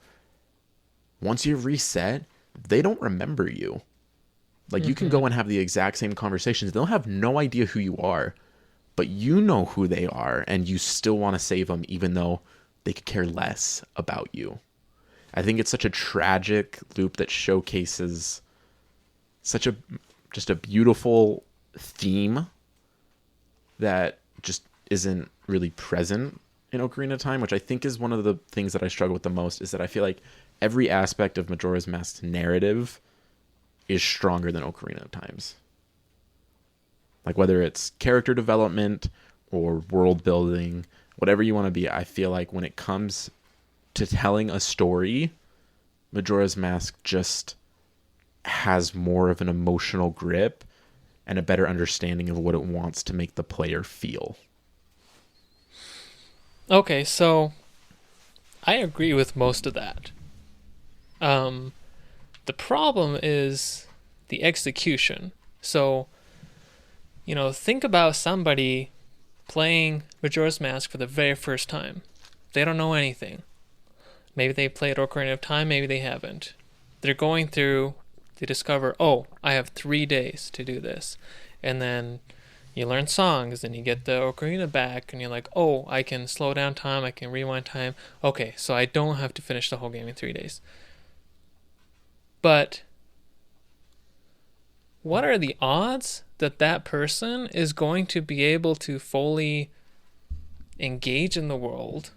once you reset, they don't remember you. Like, you can go and have the exact same conversations. They'll have no idea who you are, but you know who they are, and you still want to save them, even though they could care less about you. I think it's such a tragic loop that showcases such just a beautiful theme that just isn't really present in Ocarina of Time, which I think is one of the things that I struggle with the most, is that I feel like every aspect of Majora's Mask's narrative is stronger than Ocarina of Time's. Like, whether it's character development or world building, whatever you want to be, I feel like when it comes to telling a story, Majora's Mask just has more of an emotional grip and a better understanding of what it wants to make the player feel. Okay, so I agree with most of that. The problem is the execution. So, think about somebody playing Majora's Mask for the very first time. They don't know anything. Maybe they played Ocarina of Time, maybe they haven't. They're going through, they discover, oh, I have 3 days to do this. And then you learn songs, and you get the Ocarina back, and you're like, oh, I can slow down time, I can rewind time. Okay, so I don't have to finish the whole game in 3 days. But what are the odds that that person is going to be able to fully engage in the world,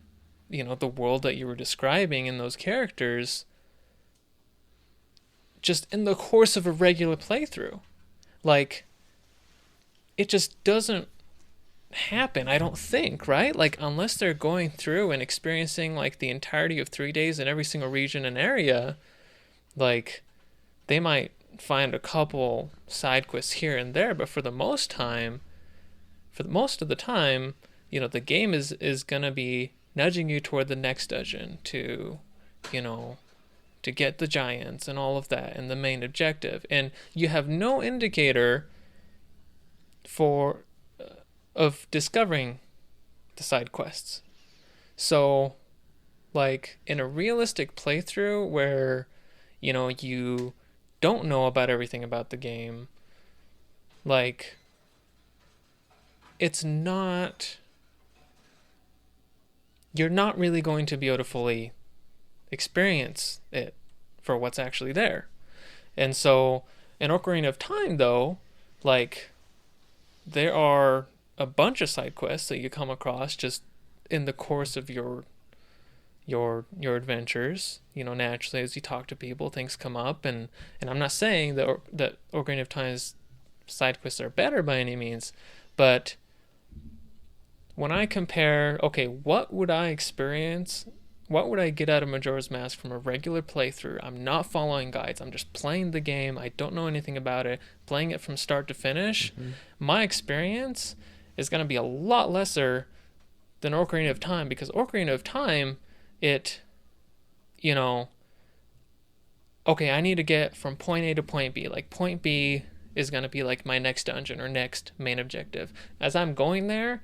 the world that you were describing in those characters, just in the course of a regular playthrough? Like, it just doesn't happen, I don't think, right? Like, unless they're going through and experiencing like the entirety of 3 days in every single region and area, like, they might find a couple side quests here and there, but for the most of the time, the game is gonna be nudging you toward the next dungeon to get the giants and all of that and the main objective, and you have no indicator of discovering the side quests. So, like, in a realistic playthrough where you don't know about everything about the game, like, you're not really going to be able to fully experience it for what's actually there. And so in Ocarina of Time, though, like, there are a bunch of side quests that you come across just in the course of your adventures. Naturally, as you talk to people, things come up, and I'm not saying that Ocarina of Time's side quests are better by any means, but when I compare, okay, what would I experience? What would I get out of Majora's Mask from a regular playthrough? I'm not following guides. I'm just playing the game. I don't know anything about it. Playing it from start to finish. Mm-hmm. My experience is going to be a lot lesser than Ocarina of Time, because Ocarina of Time, it, okay, I need to get from point A to point B. Like, point B is going to be like my next dungeon or next main objective. As I'm going there,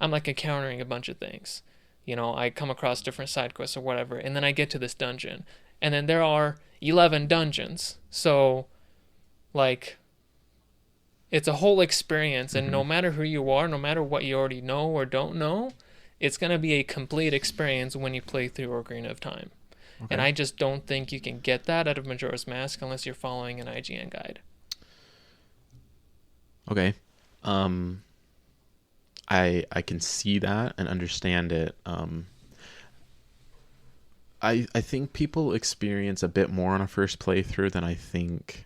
I'm like encountering a bunch of things. I come across different side quests or whatever, and then I get to this dungeon. And then there are 11 dungeons. So, like, it's a whole experience, and no matter who you are, no matter what you already know or don't know, it's going to be a complete experience when you play through Ocarina of Time. Okay. And I just don't think you can get that out of Majora's Mask unless you're following an IGN guide. Okay. I can see that and understand it. I think people experience a bit more on a first playthrough than I think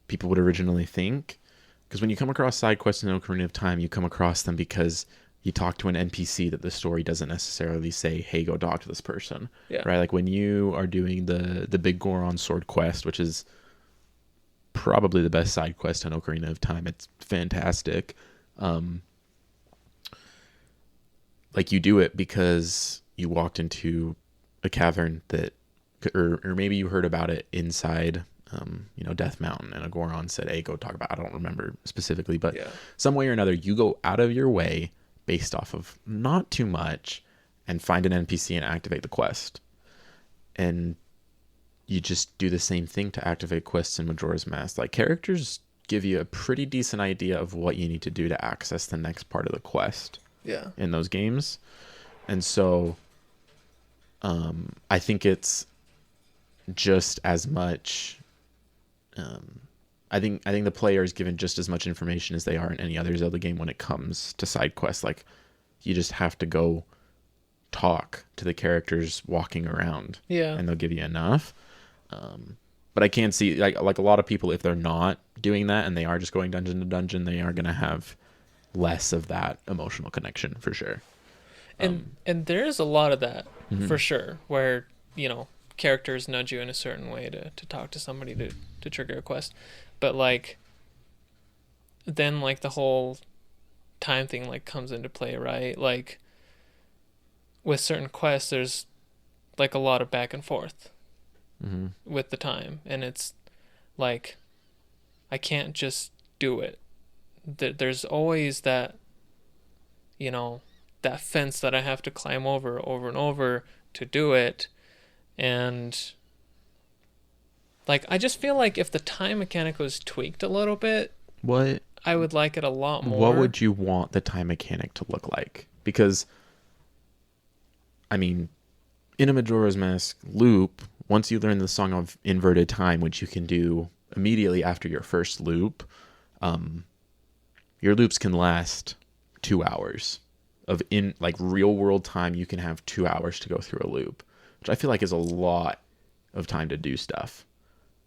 people would originally think. Because when you come across side quests in Ocarina of Time, you come across them because you talk to an NPC that the story doesn't necessarily say, hey, go talk to this person. Yeah. Right? Like when you are doing the Big Goron Sword quest, which is probably the best side quest in Ocarina of Time. It's fantastic. Like, you do it because you walked into a cavern that, or maybe you heard about it inside, Death Mountain, and a Goron said, hey, go talk about it. I don't remember specifically, but some way or another, you go out of your way based off of not too much and find an NPC and activate the quest. And you just do the same thing to activate quests in Majora's Mask. Like, characters give you a pretty decent idea of what you need to do to access the next part of the quest. Yeah. In those games. And so I think it's just as much I think the player is given just as much information as they are in any other Zelda game when it comes to side quests. Like, you just have to go talk to the characters walking around. Yeah. And they'll give you enough. But I can see like a lot of people, if they're not doing that and they are just going dungeon to dungeon, they are going to have less of that emotional connection for sure. And there is a lot of that Mhm. for sure, where characters nudge you in a certain way to talk to somebody to trigger a quest, but like then like the whole time thing like comes into play, right? Like with certain quests, there's like a lot of back and forth Mhm. with the time, and it's like I can't just do it. There's always that that fence that I have to climb over and over to do it. And like I just feel like if the time mechanic was tweaked a little bit, What I would like it a lot more. What would you want the time mechanic to look like? Because, I mean, in a Majora's Mask loop, once you learn the Song of Inverted Time, which you can do immediately after your first loop, your loops can last 2 hours. In like real world time, you can have 2 hours to go through a loop, which I feel like is a lot of time to do stuff.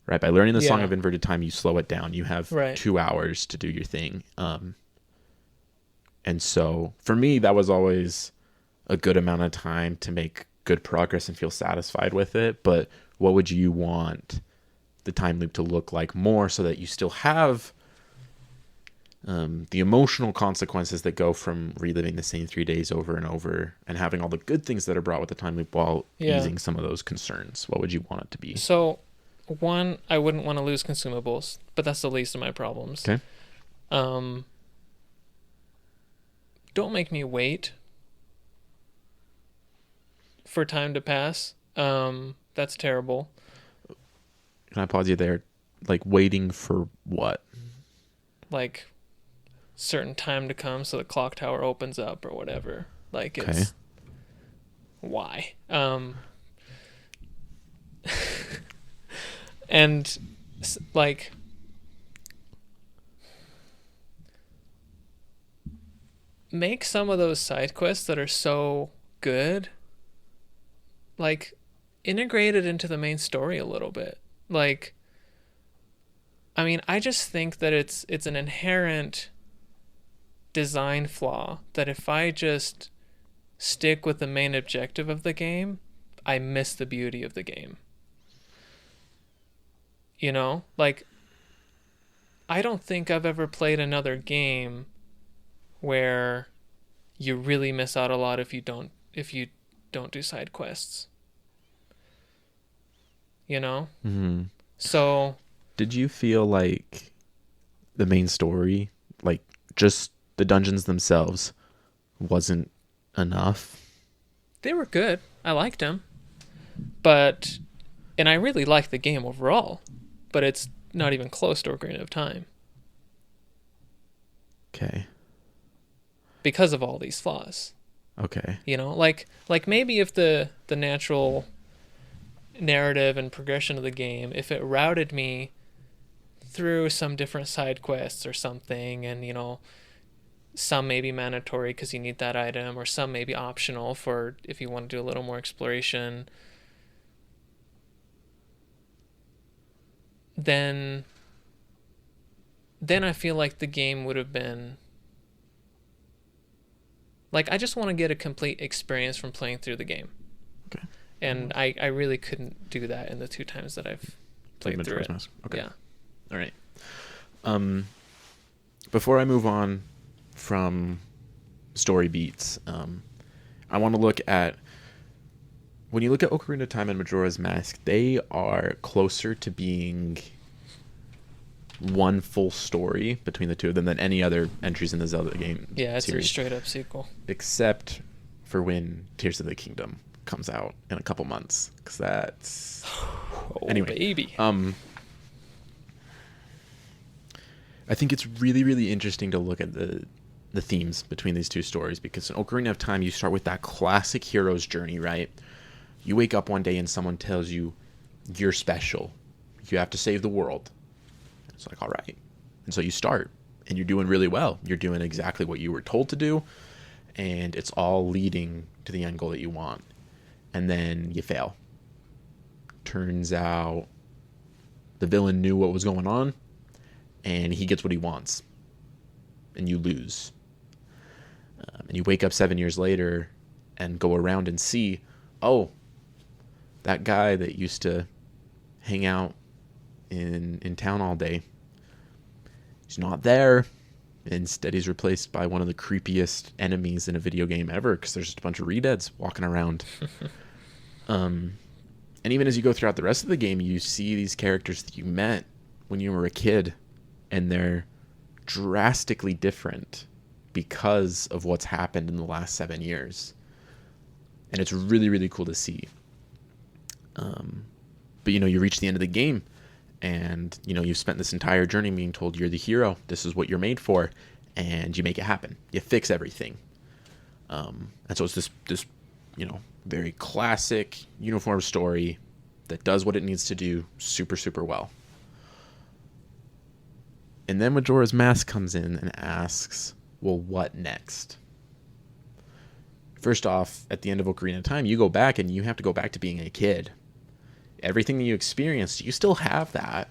Right, by learning the Song of Inverted Time, you slow it down. You have 2 hours to do your thing. And so for me, that was always a good amount of time to make good progress and feel satisfied with it. But what would you want the time loop to look like more, so that you still have the emotional consequences that go from reliving the same 3 days over and over, and having all the good things that are brought with the time loop while easing some of those concerns? What would you want it to be? So, one, I wouldn't want to lose consumables, but that's the least of my problems. Okay. Don't make me wait for time to pass. That's terrible. Can I pause you there? Like, waiting for what? Like certain time to come so the clock tower opens up or whatever. Like it's why? And like make some of those side quests that are so good like integrated into the main story a little bit. Like I mean, I just think that it's an inherent design flaw that if I just stick with the main objective of the game, I miss the beauty of the game. Like I don't think I've ever played another game where you really miss out a lot if you don't do side quests. Mm-hmm. So did you feel like the main story, like just the dungeons themselves, wasn't enough? They were good. I liked them. And I really liked the game overall, but it's not even close to Ocarina of Time. Okay. Because of all these flaws. Okay. Like maybe if the natural narrative and progression of the game, if it routed me through some different side quests or something, and some may be mandatory because you need that item, or some may be optional for if you want to do a little more exploration, then I feel like the game would have been like, I just want to get a complete experience from playing through the game. Okay. And I really couldn't do that in the 2 times that I've played through it. Okay. Yeah. All right. Before I move on from story beats, I want to look at, when you look at Ocarina of Time and Majora's Mask, they are closer to being one full story between the two of them than any other entries in the Zelda game series. Yeah, it's a straight up sequel. Except for when Tears of the Kingdom comes out in a couple months, because that's anyway, baby. I think it's really, really interesting to look at the themes between these two stories, because in Ocarina of Time, you start with that classic hero's journey, right? You wake up one day and someone tells you you're special. You have to save the world. It's like, all right. And so you start, and you're doing really well. You're doing exactly what you were told to do, and it's all leading to the end goal that you want. And then you fail. Turns out the villain knew what was going on, and he gets what he wants, and you lose. And you wake up 7 years later, and go around and see, oh, that guy that used to hang out in town all day, he's not there. Instead, he's replaced by one of the creepiest enemies in a video game ever, because there's just a bunch of redeads walking around. And even as you go throughout the rest of the game, you see these characters that you met when you were a kid, and they're drastically different because of what's happened in the last 7 years. And it's really, really cool to see. But, you reach the end of the game, and, you've spent this entire journey being told you're the hero. This is what you're made for. And you make it happen. You fix everything. And so it's this very classic, uniform story that does what it needs to do super, super well. And then Majora's Mask comes in and asks, well, what next? First off, at the end of Ocarina of Time, you go back and you have to go back to being a kid. Everything that you experienced, you still have that,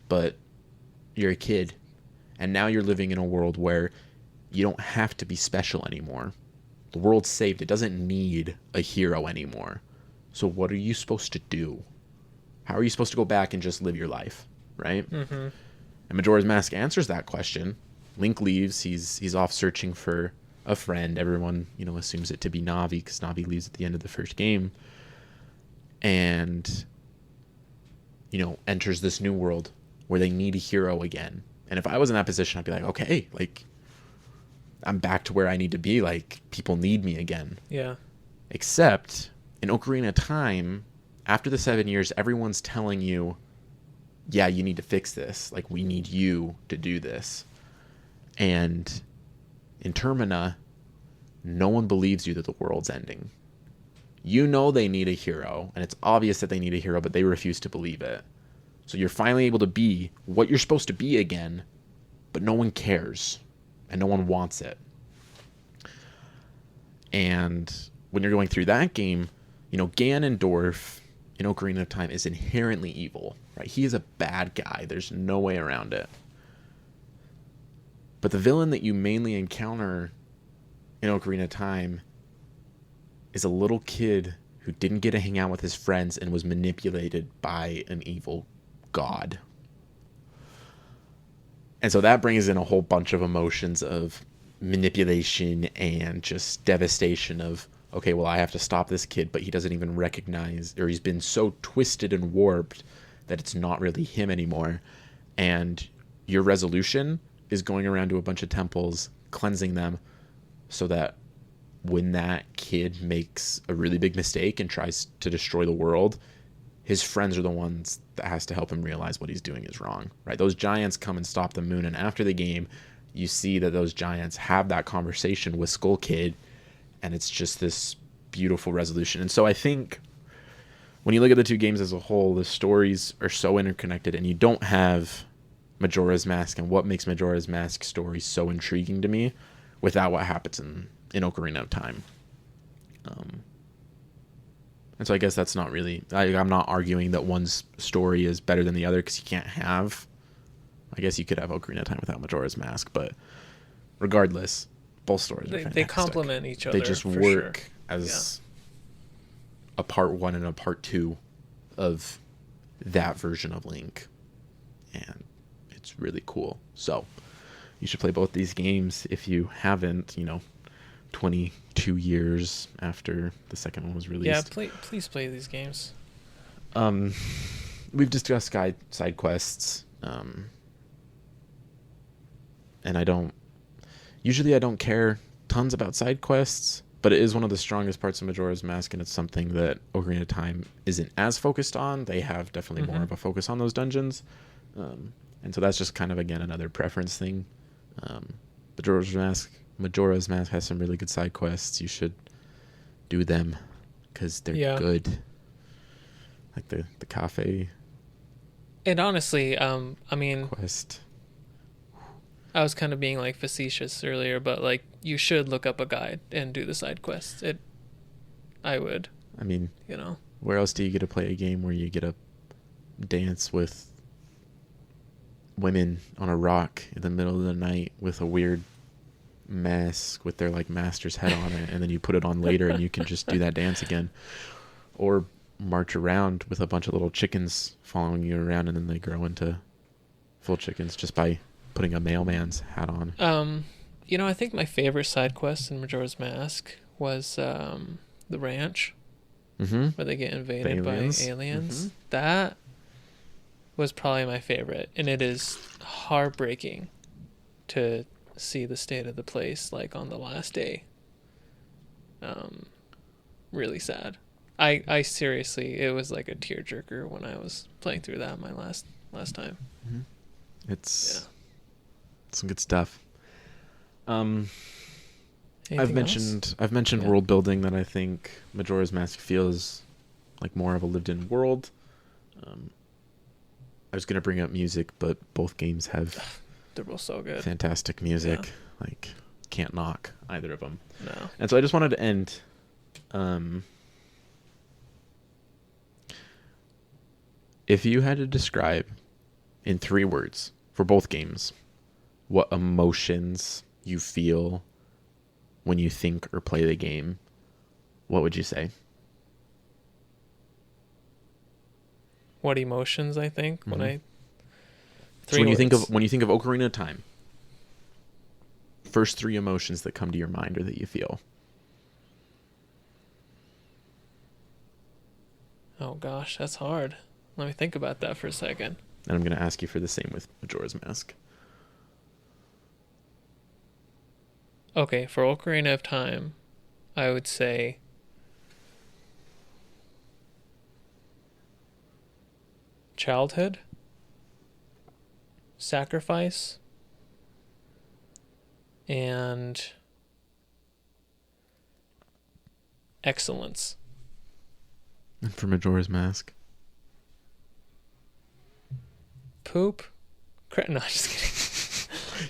but you're a kid. And now you're living in a world where you don't have to be special anymore. The world's saved. It doesn't need a hero anymore. So what are you supposed to do? How are you supposed to go back and just live your life, right? Mm-hmm. And Majora's Mask answers that question. Link leaves. He's off searching for a friend. Everyone, assumes it to be Navi, because Navi leaves at the end of the first game. And, enters this new world where they need a hero again. And if I was in that position, I'd be like, okay, I'm back to where I need to be. People need me again. Yeah. Except in Ocarina of Time, after the 7 years, everyone's telling you, yeah, you need to fix this. We need you to do this. And in Termina, no one believes you that the world's ending. They need a hero, and it's obvious that they need a hero, but they refuse to believe it. So you're finally able to be what you're supposed to be again, but no one cares, and no one wants it. And when you're going through that game, Ganondorf in Ocarina of Time is inherently evil, right? He is a bad guy. There's no way around it. But the villain that you mainly encounter in Ocarina of Time is a little kid who didn't get to hang out with his friends and was manipulated by an evil god. And so that brings in a whole bunch of emotions of manipulation and just devastation of, okay, well, I have to stop this kid, but he doesn't even recognize, or he's been so twisted and warped that it's not really him anymore. And your resolution is going around to a bunch of temples, cleansing them, so that when that kid makes a really big mistake and tries to destroy the world, his friends are the ones that has to help him realize what he's doing is wrong, right? Those giants come and stop the moon, and after the game, you see that those giants have that conversation with Skull Kid, and it's just this beautiful resolution. And so I think when you look at the two games as a whole, the stories are so interconnected, and you don't have Majora's Mask and what makes Majora's Mask story so intriguing to me without what happens in Ocarina of Time. And so I guess that's not really, I'm not arguing that one's story is better than the other, because you can't have, I guess you could have Ocarina of Time without Majora's Mask, but regardless, both stories are fantastic. They complement each other. They just work as a part one and a part two of that version of Link. And it's really cool. So you should play both these games if you haven't, 22 years after the second one was released. Yeah, please play these games. We've discussed side quests, and I don't care tons about side quests, but it is one of the strongest parts of Majora's Mask, and it's something that Ocarina of Time isn't as focused on. They have definitely more of a focus on those dungeons, and so that's just kind of, again, another preference thing. Majora's Mask has some really good side quests. You should do them because they're good. Like the cafe. And honestly, quest. I was kind of being facetious earlier, but you should look up a guide and do the side quests. I would. I mean, where else do you get to play a game where you get to dance with women on a rock in the middle of the night with a weird mask with their like master's head on it, and then you put it on later and you can just do that dance again. Or march around with a bunch of little chickens following you around, and then they grow into full chickens just by putting a mailman's hat on. I think my favorite side quest in Majora's Mask was the ranch, where they get invaded by aliens. Mm-hmm. That was probably my favorite, and it is heartbreaking to see the state of the place like on the last day. Really sad. I seriously, it was like a tearjerker when I was playing through that my last time. Mm-hmm. It's some good stuff. I've mentioned world building, that I think Majora's Mask feels like more of a lived-in world. I was gonna bring up music, but both games have they're both so good, fantastic music. Like, can't knock either of them. No. And so I just wanted to end. If you had to describe in 3 words for both games what emotions you feel when you think or play the game, what would you say? What emotions I think when I so when you think of Ocarina of Time, first 3 emotions that come to your mind or that you feel. Oh gosh, that's hard. Let me think about that for a second. And I'm going to ask you for the same with Majora's Mask. Okay, for Ocarina of Time, I would say childhood, sacrifice, and excellence. And for Majora's Mask? Poop. No, just kidding.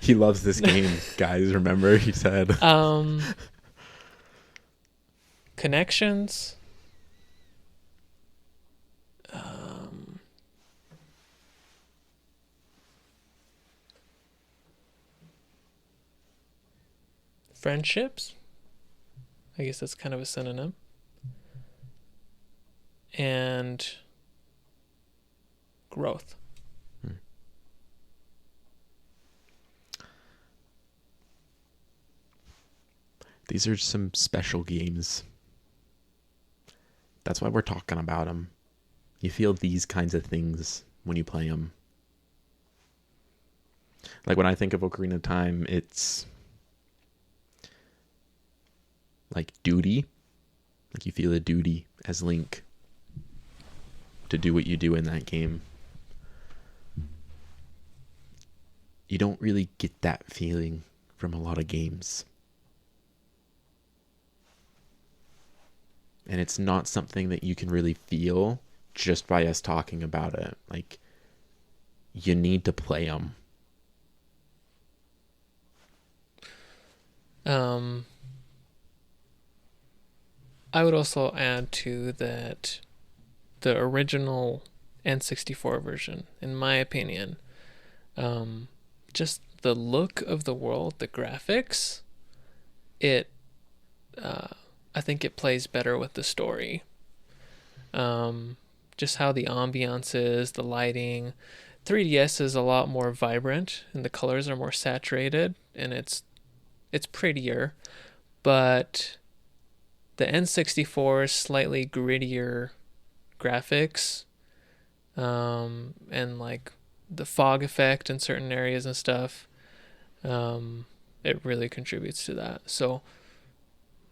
He loves this game, guys. Remember, he said. Connections. Friendships. I guess that's kind of a synonym. And growth. These are some special games. That's why we're talking about them. You feel these kinds of things when you play them. Like when I think of Ocarina of Time, it's like duty. Like you feel a duty as Link to do what you do in that game. You don't really get that feeling from a lot of games. And it's not something that you can really feel just by us talking about it. Like, you need to play them. I would also add to that the original N64 version, in my opinion, just the look of the world, the graphics, I think it plays better with the story. Just how the ambiance is, the lighting. 3DS is a lot more vibrant and the colors are more saturated and it's prettier, but the N64 is slightly grittier graphics, and like the fog effect in certain areas and stuff. It really contributes to that. So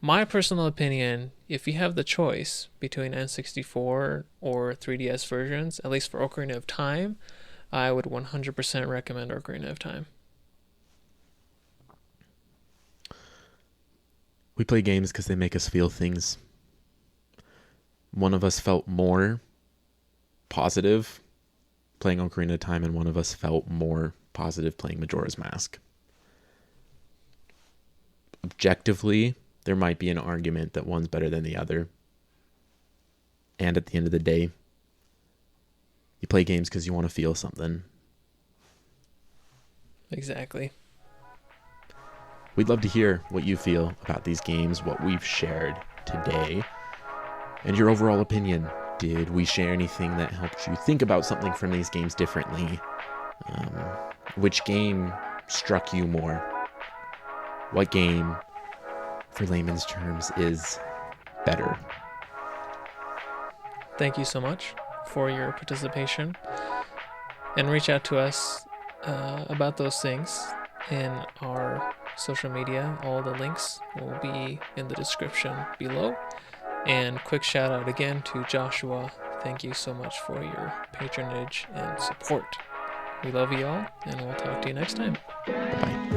my personal opinion, if you have the choice between N64 or 3DS versions, at least for Ocarina of Time, I would 100% recommend Ocarina of Time. We play games because they make us feel things. One of us felt more positive playing Ocarina of Time, and one of us felt more positive playing Majora's Mask. Objectively, there might be an argument that one's better than the other. And at the end of the day, you play games because you want to feel something. Exactly. We'd love to hear what you feel about these games, what we've shared today, and your overall opinion. Did we share anything that helped you think about something from these games differently? Which game struck you more? What game, for layman's terms, is better? Thank you so much for your participation, and reach out to us about those things in our social media. All the links will be in the description below. And quick shout out again to Joshua. Thank you so much for your patronage and support. We love you all, and we'll talk to you next time. Bye-bye.